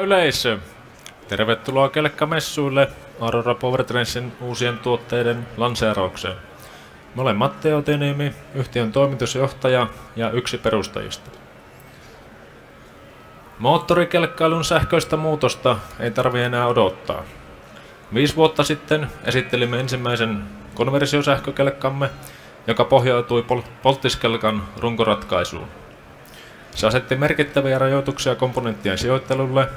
yleisö! Tervetuloa kelkkamessuille Aurora Powertrainsin uusien tuotteiden lanseeraukseen. Mä olen Matti Outiniemi, yhtiön toimitusjohtaja ja yksi perustajista. Moottorikelkkailun sähköistä muutosta ei tarvitse enää odottaa. 5 vuotta sitten esittelimme ensimmäisen konversiosähkökelkkamme, joka pohjautui polttiskelkan runkoratkaisuun. Se asetti merkittäviä rajoituksia komponenttien sijoittelulle,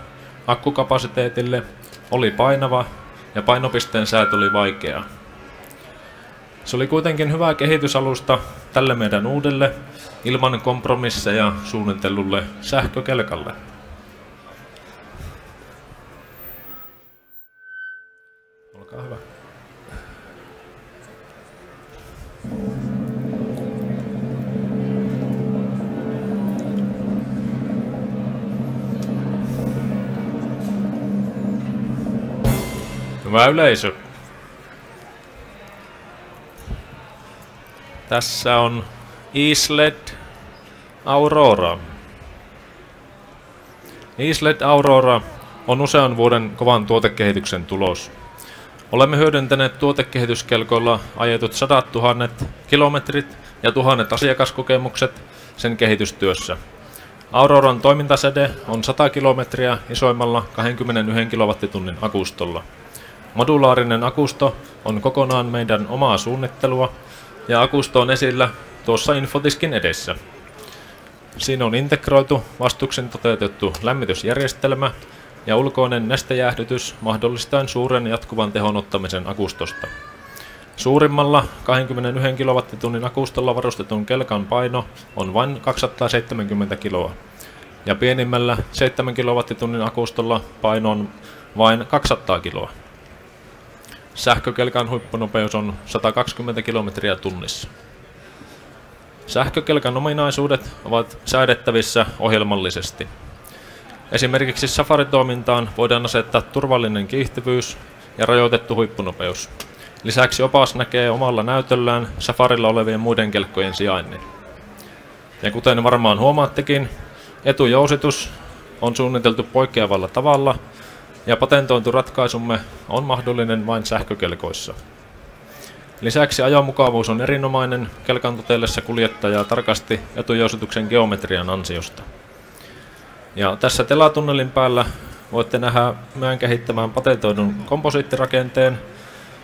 akkukapasiteetille, oli painava ja painopisteen säätö oli vaikeaa. Se oli kuitenkin hyvä kehitysalusta tälle meidän uudelle, ilman kompromisseja suunnitellulle sähkökelkalle. Olkaa hyvä. Hyvä yleisö. Tässä on E-Sled Aurora. E-Sled Aurora on usean vuoden kovan tuotekehityksen tulos. Olemme hyödyntäneet tuotekehityskelkoilla ajetut 100 000 kilometrit ja 1000 asiakaskokemukset sen kehitystyössä. Auroran toimintasäde on 100 kilometriä isoimmalla 21 kilowattitunnin akustolla. Modulaarinen akusto on kokonaan meidän omaa suunnittelua ja akusto on esillä tuossa infotiskin edessä. Siinä on integroitu vastuksin toteutettu lämmitysjärjestelmä ja ulkoinen nestejäähdytys mahdollistaen suuren jatkuvan tehon ottamisen akustosta. Suurimmalla 21 kilowattitunnin akustolla varustetun kelkan paino on vain 270 kiloa ja pienimmällä 7 kilowattitunnin akustolla paino on vain 200 kiloa. Sähkökelkan huippunopeus on 120 kilometriä tunnissa. Sähkökelkan ominaisuudet ovat säädettävissä ohjelmallisesti. Esimerkiksi safaritoimintaan voidaan asettaa turvallinen kiihtyvyys ja rajoitettu huippunopeus. Lisäksi opas näkee omalla näytöllään safarilla olevien muiden kelkkojen sijainnin. Ja kuten varmaan huomaattekin, etujousitus on suunniteltu poikkeavalla tavalla ja patentoitu ratkaisumme on mahdollinen vain sähkökelkoissa. Lisäksi ajomukavuus on erinomainen kelkan totellessa kuljettajaa tarkasti etujousituksen geometrian ansiosta. Ja tässä telatunnelin päällä voitte nähdä meidän kehittämään patentoidun komposiittirakenteen,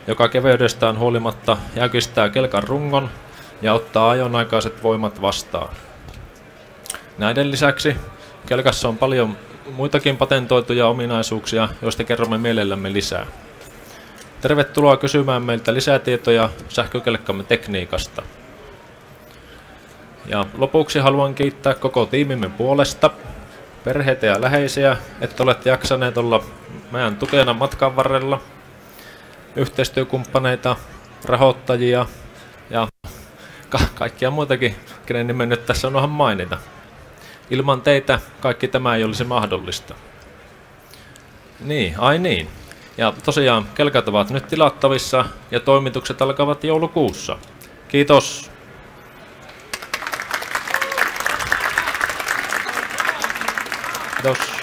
joka keveydestään huolimatta jäykistää kelkan rungon ja ottaa ajonaikaiset voimat vastaan. Näiden lisäksi kelkassa on paljon muitakin patentoituja ominaisuuksia, joista kerromme mielellämme lisää. Tervetuloa kysymään meiltä lisätietoja sähkökelkkamme tekniikasta. Ja lopuksi haluan kiittää koko tiimimme puolesta, perheitä ja läheisiä, että olette jaksaneet olla meidän tukena matkan varrella, yhteistyökumppaneita, rahoittajia ja kaikkia muitakin, kenen nimen nyt tässä onhan mainita. Ilman teitä kaikki tämä ei olisi mahdollista. Niin. Ja tosiaan kelkat ovat nyt tilattavissa ja toimitukset alkavat joulukuussa. Kiitos! Kiitos!